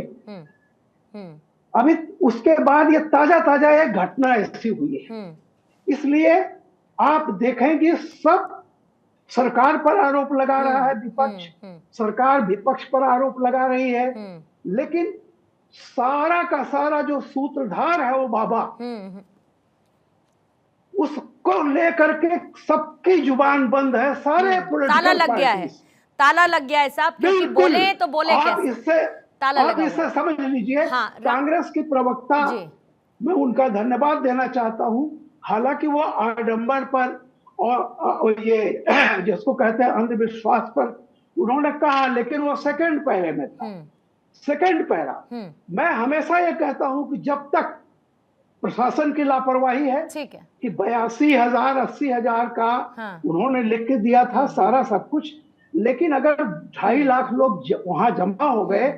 अभी उसके बाद ये ताजा एक घटना ऐसी हुई है, इसलिए आप देखेंगे सब सरकार पर आरोप लगा रहा है विपक्ष, सरकार विपक्ष पर आरोप लगा रही है, लेकिन सारा का सारा जो सूत्रधार है वो बाबा, उसको लेकर के सबकी जुबान बंद है। सारे ताला लग गया है, ताला लग गया है साहब, क्योंकि बोले तो बोले कैसे, आप इससे समझ लीजिए। हाँ, कांग्रेस की प्रवक्ता, मैं उनका धन्यवाद देना चाहता हूं, हालांकि वो आडंबर पर और ये जिसको कहते हैं अंधविश्वास पर उन्होंने कहा, लेकिन वो सेकंड पैरे में था, सेकंड पैरा। मैं हमेशा ये कहता हूं कि जब तक प्रशासन की लापरवाही है, ठीक है, कि 82,000 80,000 का उन्होंने लिख के दिया था सारा सब कुछ, लेकिन अगर 2.5 लाख लोग वहां जमा हो गए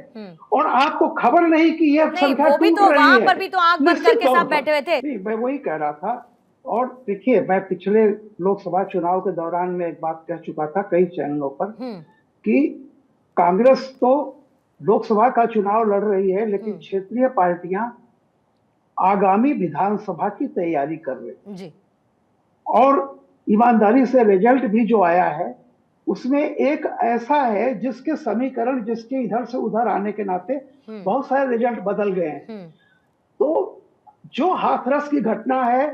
और आपको खबर नहीं कि ये संख्या वो भी टूट तो रही वहां है, पर भी तो आंख बंद करके सब बैठे हुए थे। नहीं, मैं वही कह रहा था। और देखिए, मैं पिछले लोकसभा चुनाव के दौरान में एक बात कह चुका था कई चैनलों पर कि कांग्रेस तो लोकसभा का चुनाव लड़ रही है, लेकिन क्षेत्रीय पार्टियां आगामी विधानसभा की तैयारी कर रही हैं जी। और ईमानदारी से रिजल्ट भी जो आया है उसमें एक ऐसा है जिसके समीकरण जिसके इधर से उधर आने के नाते बहुत सारे रिजल्ट बदल गए हैं। तो जो हाथरस की घटना है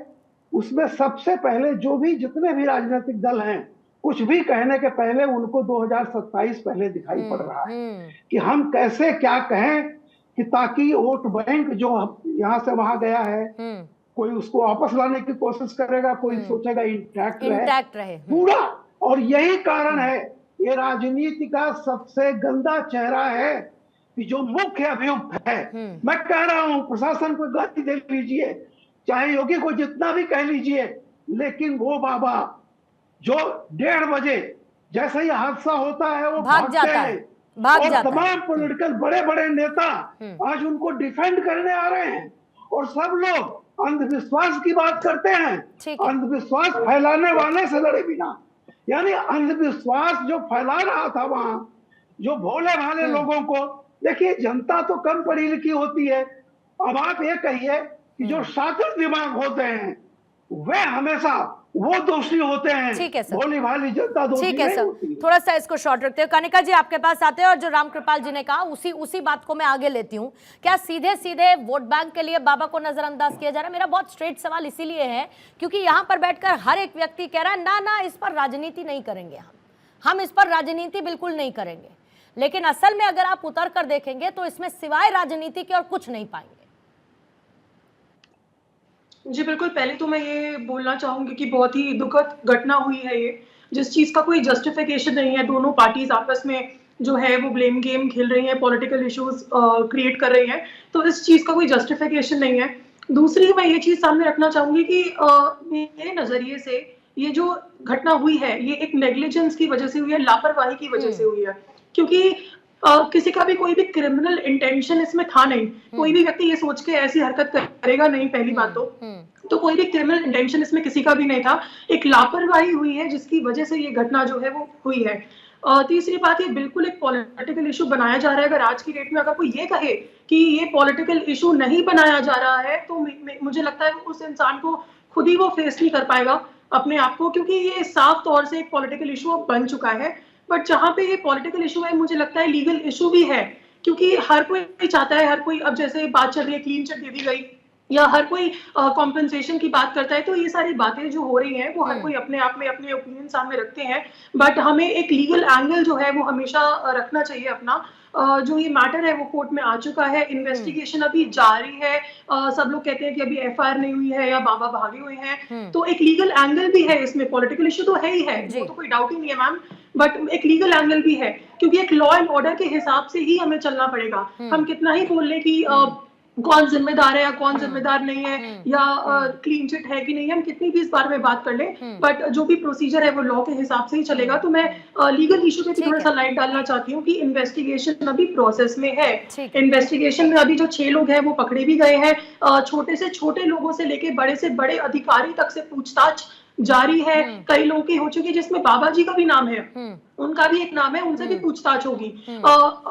उसमें सबसे पहले जो भी जितने भी राजनीतिक दल हैं, कुछ भी कहने के पहले उनको 2027 पहले दिखाई पड़ रहा है कि हम कैसे क्या कहें कि ताकि वोट बैंक जो यहाँ से वहां गया है कोई उसको वापस लाने की कोशिश करेगा, कोई सोचेगा इंटैक्ट रहे पूरा। और यही कारण है, ये राजनीति का सबसे गंदा चेहरा है कि जो मुख्य अभियुक्त है, मैं कह रहा हूं प्रशासन को गाली दे लीजिए, चाहे योगी को जितना भी कह लीजिए, लेकिन वो बाबा जो 1:30 बजे जैसे ही हादसा होता है वो भाग जाता है, और तमाम पॉलिटिकल बड़े बड़े नेता आज उनको डिफेंड करने आ रहे हैं और सब लोग अंधविश्वास की बात करते हैं। अंधविश्वास फैलाने वाले से लड़े बिना, यानी अंधविश्वास जो फैला रहा था वहां, जो भोले भाले लोगों को, देखिए जनता तो कम पढ़ी लिखी होती है। अब आप ये कहिए कि जो शातिर दिमाग होते हैं वे हमेशा वो दोषी होते हैं, ठीक है सर, भोली भाली जनता दोषी ठीक है नहीं सर, होती है। थोड़ा सा इसको शॉर्ट रखते हैं। कनिका जी आपके पास आते हैं और जो रामकृपाल जी ने कहा उसी बात को मैं आगे लेती हूँ। क्या सीधे सीधे वोट बैंक के लिए बाबा को नजरअंदाज किया जा रहा है? मेरा बहुत स्ट्रेट सवाल इसीलिए है क्योंकि यहाँ पर बैठकर हर एक व्यक्ति कह रहा है ना इस पर राजनीति नहीं करेंगे, हम इस पर राजनीति बिल्कुल नहीं करेंगे, लेकिन असल में अगर आप उतर कर देखेंगे तो इसमें सिवाय राजनीति के और कुछ नहीं पाएंगे। जी बिल्कुल, पहले तो मैं ये बोलना चाहूंगी कि बहुत ही दुखद घटना हुई है ये, जिस चीज का कोई जस्टिफिकेशन नहीं है। दोनों पार्टीज आपस में जो है वो ब्लेम गेम खेल रही हैं, पॉलिटिकल इश्यूज क्रिएट कर रही हैं, तो इस चीज का कोई जस्टिफिकेशन नहीं है। दूसरी मैं ये चीज सामने रखना चाहूंगी कि मेरे नजरिए से ये जो घटना हुई है ये एक नेग्लिजेंस की वजह से हुई है, लापरवाही की वजह से हुई है, क्योंकि किसी का भी कोई भी क्रिमिनल इंटेंशन इसमें था नहीं। कोई भी व्यक्ति ये सोच के ऐसी हरकत करेगा नहीं, पहली बात तो कोई भी क्रिमिनल इंटेंशन इसमें किसी का भी नहीं था। एक लापरवाही हुई है जिसकी वजह से ये घटना जो है वो हुई है। तीसरी बात, ये बिल्कुल एक पॉलिटिकल इशू बनाया जा रहा है। अगर आज की डेट में अगर कोई ये कहे कि ये पॉलिटिकल इशू नहीं बनाया जा रहा है तो मुझे लगता है उस इंसान को खुद ही वो फेस नहीं कर पाएगा अपने आप को, क्योंकि ये साफ तौर से एक पॉलिटिकल इशू अब बन चुका है। बट जहाँ पे ये पॉलिटिकल इशू है, मुझे लगता है लीगल इशू भी है, क्योंकि हर कोई चाहता है, हर कोई, अब जैसे बात चल रही है क्लीन चिट दे दी गई या हर कोई कॉम्पेंसेशन की बात करता है, तो ये सारी बातें जो हो रही हैं वो हर कोई अपने आप में अपने ओपिनियन सामने रखते हैं। बट हमें एक लीगल एंगल जो है वो हमेशा रखना चाहिए अपना। जो ये मैटर है वो कोर्ट में आ चुका है, इन्वेस्टिगेशन अभी जारी है। सब लोग कहते हैं कि अभी एफआईआर नहीं हुई है या बाबा भागे हुए हैं, तो एक लीगल एंगल भी है इसमें। पॉलिटिकल इशू तो है ही है, वो तो कोई डाउट ही नहीं है मैम, बट एक लीगल एंगल भी है, क्योंकि एक लॉ एंड ऑर्डर के हिसाब से ही हमें चलना पड़ेगा। हम कितना ही बोल लें कि कौन जिम्मेदार है या कौन जिम्मेदार नहीं है या क्लीन चिट है कि नहीं है, हम कितनी भी इस बारे में बात कर लें, बट जो भी प्रोसीजर है वो लॉ के हिसाब से ही चलेगा। तो मैं लीगल इशू पे भी थोड़ा सा लाइट डालना चाहती हूँ कि इन्वेस्टिगेशन अभी प्रोसेस में है। इन्वेस्टिगेशन में अभी जो 6 लोग हैं वो पकड़े भी गए हैं। छोटे से छोटे लोगों से लेके बड़े से बड़े अधिकारी तक से पूछताछ जारी है। कई लोगों की हो चुकी है, जिसमें बाबा जी का भी नाम है, उनका भी एक नाम है, उनसे भी पूछताछ होगी।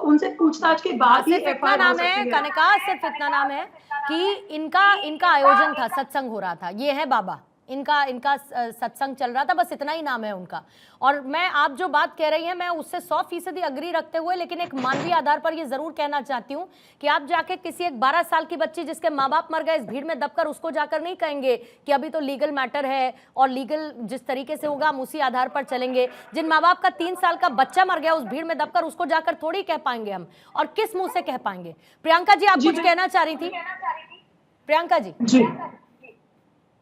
उनसे पूछताछ के बाद ही एफआईआर नाम है। कनिका, सिर्फ इतना नाम है कि इनका आयोजन था, सत्संग हो रहा था, ये है बाबा, इनका सत्संग चल रहा था, बस इतना ही नाम है उनका। और मैं, आप जो बात कह रही हैं मैं उससे 100% अग्री रखते हुए, लेकिन एक मानवीय आधार पर ये जरूर कहना चाहती हूँ कि आप जाके किसी एक 12 साल की बच्ची जिसके माँ बाप मर गए इस भीड़ में दबकर, उसको जाकर नहीं कहेंगे कि अभी तो लीगल मैटर है और लीगल जिस तरीके से होगा हम उसी आधार पर चलेंगे। जिन माँ बाप का 3 साल का बच्चा मर गया उस भीड़ में दबकर, उसको जाकर थोड़ी कह पाएंगे हम, और किस मुंह से कह पाएंगे। प्रियंका जी, आप कुछ कहना चाह रही थी? प्रियंका जी।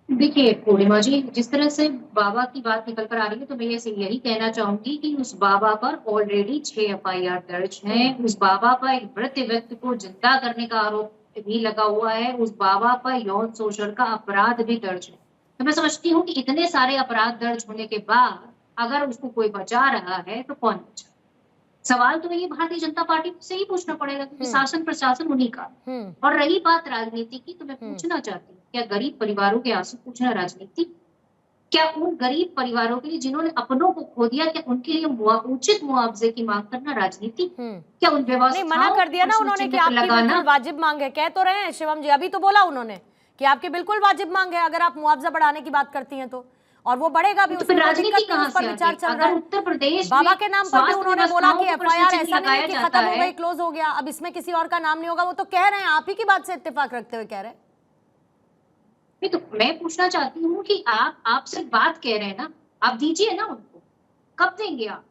देखिए पूर्णिमा जी, जिस तरह से बाबा की बात निकल कर आ रही है, तो मैं यही कहना चाहूंगी कि उस बाबा पर ऑलरेडी 6 एफआईआर दर्ज हैं। उस बाबा पर एक मृत व्यक्ति को जिंदा करने का आरोप भी लगा हुआ है। उस बाबा पर यौन शोषण का अपराध भी दर्ज है। तो मैं समझती हूँ कि इतने सारे अपराध दर्ज होने के बाद अगर उसको कोई बचा रहा है तो कौन बचा? सवाल तो ये भारतीय जनता पार्टी से ही पूछना पड़ेगा, क्योंकि शासन प्रशासन उन्हीं का। और रही बात राजनीति की, तो मैं पूछना चाहती हूँ, क्या गरीब परिवारों के आंसू पूछना राजनीति? क्या उन गरीब परिवारों के लिए जिन्होंने अपनों को खो दिया, क्या उनके लिए उचित मुआवजे की मांग करना राजनीति? क्या उन नहीं, मना कर दिया ना उन्होंने कि आपकी बिल्कुल वाजिब मांग है। कह तो रहे हैं शिवम जी, अभी तो बोला उन्होंने कि आपकी बिल्कुल वाजिब मांग है अगर आप मुआवजा बढ़ाने की बात करती हैं तो, और वो बढ़ेगा भी। तो राजनीति कहां से विचार चल रहा है। उत्तर प्रदेश बाबा के नाम पर भी उन्होंने बोला कि एफआईआर ऐसा नहीं है कि खत्म हो गई, क्लोज हो गया, अब इसमें किसी और का नाम नहीं होगा। वो तो कह रहे हैं, आप ही की बात से इत्तेफाक रखते हुए कह रहे हैं। नहीं तो मैं पूछना चाहती हूँ कि आप सिर्फ बात कह रहे हैं ना, आप दीजिए ना उनको, कब देंगे आप?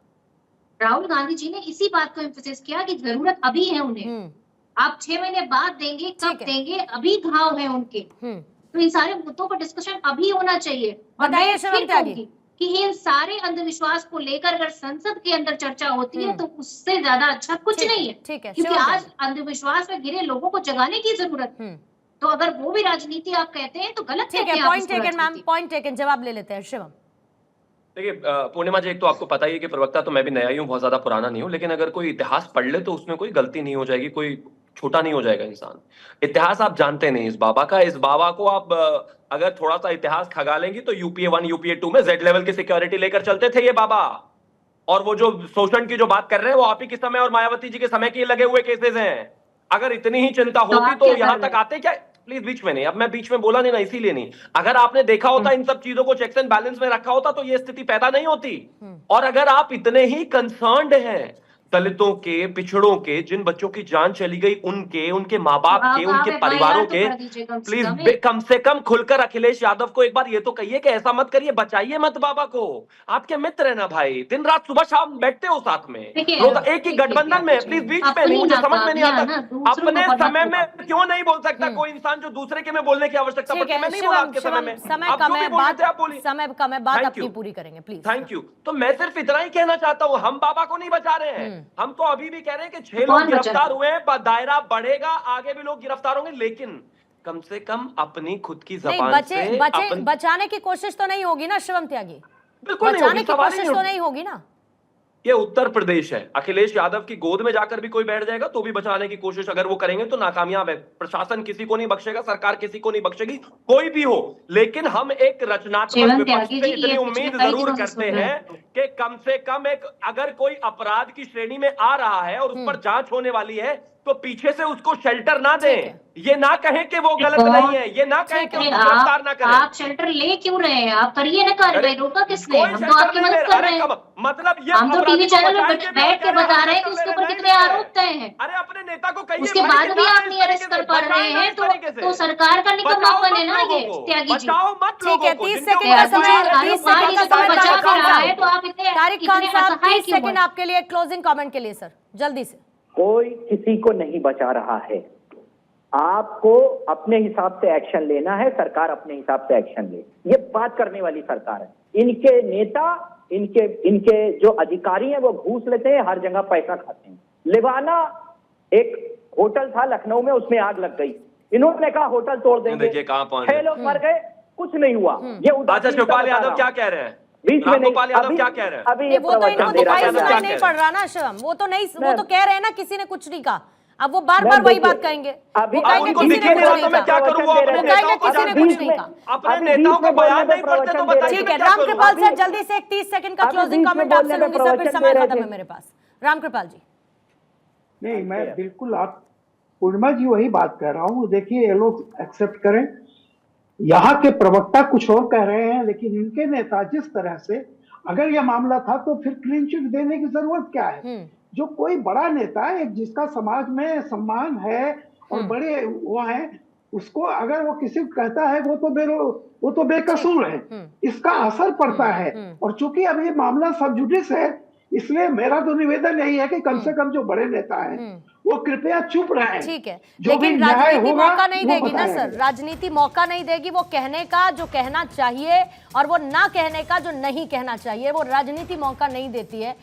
राहुल गांधी जी ने इसी बात को एम्फेसिस किया कि जरूरत अभी है उन्हें, आप 6 महीने बाद देंगे, कब देंगे? अभी घाव है उनके, तो इन सारे मुद्दों पर डिस्कशन अभी होना चाहिए। और मैं फिर कहूंगी कि इन सारे अंधविश्वास को लेकर अगर संसद के अंदर चर्चा होती है तो उससे ज्यादा अच्छा कुछ नहीं है, क्योंकि आज अंधविश्वास में गिरे लोगों को जगाने की जरूरत है। तो अगर वो भी राजनीति आप कहते हैं तो गलत है। Point taken ma'am, point taken. जवाब ले लेते हैं शिवम। देखिए पूर्णिमा जी, एक तो आपको पता ही है कि प्रवक्ता तो मैं भी नया ही हूँ, बहुत ज्यादा पुराना नहीं हूँ, लेकिन अगर कोई इतिहास पढ़ ले तो उसमें कोई गलती नहीं हो जाएगी, कोई छोटा नहीं हो जाएगा इंसान। इतिहास आप जानते नहीं इस बाबा का। इस बाबा को आप अगर थोड़ा सा इतिहास खगा लेंगी तो यूपीए 1 यूपीए 2 में जेड लेवल की सिक्योरिटी लेकर चलते थे ये बाबा। और वो जो शोषण की जो बात कर रहे हैं वो आप ही के समय और मायावती जी के समय के लगे हुए केसेस हैं। अगर इतनी ही चिंता होती तो यहां तक आते क्या? प्लीज बीच में नहीं, अब मैं बीच में बोला नहीं ना, इसीलिए नहीं। अगर आपने देखा होता इन सब चीजों को चेक्स एंड बैलेंस में रखा होता तो ये स्थिति पैदा नहीं होती। और अगर आप इतने ही कंसर्न्ड हैं दलितों के, पिछड़ों के, जिन बच्चों की जान चली गई उनके, उनके माँ बाप के, उनके परिवारों के, प्लीज कम से कम खुलकर अखिलेश यादव को एक बार ये तो कहिए कि ऐसा मत करिए, बचाइए मत बाबा को। आपके मित्र है ना भाई, दिन रात सुबह शाम बैठते हो साथ में, एक ही गठबंधन में। प्लीज बीच में नहीं, मुझे समझ में नहीं आता अपने समय में क्यों नहीं बोल सकता कोई इंसान जो दूसरे के में बोलने की आवश्यकता पड़ती है। मैं नहीं बोला आपके समय में, समय कम है, बात अपनी पूरी करेंगे प्लीज। Thank you. तो मैं सिर्फ इतना ही कहना चाहता हूँ, हम बाबा को नहीं बचा रहे हैं, हम तो अभी भी कह रहे हैं कि 6 लोग गिरफ्तार हुए हैं, दायरा बढ़ेगा, आगे भी लोग गिरफ्तार होंगे, लेकिन कम से कम अपनी खुद की जबान से बचाने की कोशिश तो नहीं होगी ना शिवम त्यागी? बिल्कुल बचाने की कोशिश तो नहीं होगी ना। ये उत्तर प्रदेश है, अखिलेश यादव की गोद में जाकर भी कोई बैठ जाएगा तो भी बचाने की कोशिश अगर वो करेंगे तो नाकामयाब है। प्रशासन किसी को नहीं बख्शेगा, सरकार किसी को नहीं बख्शेगी, कोई भी हो। लेकिन हम एक रचनात्मक विपक्ष पे इतनी उम्मीद जरूर करते हैं कि कम से कम एक अगर कोई अपराध की श्रेणी में आ रहा है और उस पर जांच होने वाली है तो पीछे से उसको शेल्टर ना दें। ये ना कहें कि वो गलत नहीं है, ये ना कहें कि उसको गिरफ्तार ना करें। आप शेल्टर ले क्यों रहे हैं? आप करिए ना कार्रवाई, रोका किसने? हम तो आपकी मदद कर रहे हैं। मतलब ये हम तो टीवी चैनल में बैठ के बता रहे हैं कि उसके ऊपर कितने आरोप तय हैं। अरे अपने नेता को कहिए, उसके बाद भी आप नहीं अरेस्ट कर पा रहे हैं तो सरकार का निकम्मापन है ना ये त्यागी जी। ठीक है, 30 सेकंड का समय, 30 सेकंड का समय बचा रहा है तो आप इतने तारिक खान साहब 30 सेकंड आपके लिए क्लोजिंग कमेंट के लिए सर, जल्दी से। कोई किसी को नहीं बचा रहा है, आपको अपने हिसाब से एक्शन लेना है, सरकार अपने हिसाब से एक्शन ले। ये बात करने वाली सरकार है। इनके नेता, इनके जो अधिकारी हैं वो घूस लेते हैं, हर जगह पैसा खाते हैं। लिवाना एक होटल था लखनऊ में, उसमें आग लग गई, इन्होंने कहा होटल तोड़ देंगे, 6 लोग मर गए, कुछ नहीं हुआ। ये शिवपाल यादव क्या कह रहे हैं? बीच में गोपाल यादव क्या कह रहे हैं? अभी ये वो तो इनको दिखाई सुनाई नहीं पड़ रहा ना शिवम, वो तो नहीं, वो तो कह रहे हैं ना किसी ने कुछ नहीं कहा। अब वो बार बार वही बात कहेंगे, वो कहेंगे किसी ने कुछ नहीं कहा, क्या करूं, वो अपने कहेंगे किसी ने कुछ नहीं कहा, अपने नेताओं को बयान नहीं पड़ते तो बताइए। ठीक है, रामकृपाल सर जल्दी से एक 30 सेकंड का क्लोजिंग कमेंट आपसे लूंगी सर, फिर समय खत्म है मेरे पास। रामकृपाल जी। नहीं, मैं बिल्कुल आप पूर्णिमा जी वही बात कर रहा हूँ। देखिए ये लोग एक्सेप्ट करें, यहाँ के प्रवक्ता कुछ और कह रहे हैं, लेकिन इनके नेता जिस तरह से, अगर यह मामला था तो फिर क्लीन चिट देने की जरूरत क्या है? जो कोई बड़ा नेता है, जिसका समाज में सम्मान है और बड़े वो हैं, उसको अगर वो किसी को कहता है वो तो बेकसूर है, इसका असर पड़ता है। और चूंकि अब ये मामला सब जुडिस है, इसलिए मेरा तो निवेदन यही है कि कम से कम जो बड़े नेता हैं वो कृपया चुप रहे। ठीक है, लेकिन राजनीति मौका नहीं देगी ना सर, राजनीति मौका नहीं देगी वो कहने का जो कहना चाहिए और वो ना कहने का जो नहीं कहना चाहिए, वो राजनीति मौका नहीं देती है।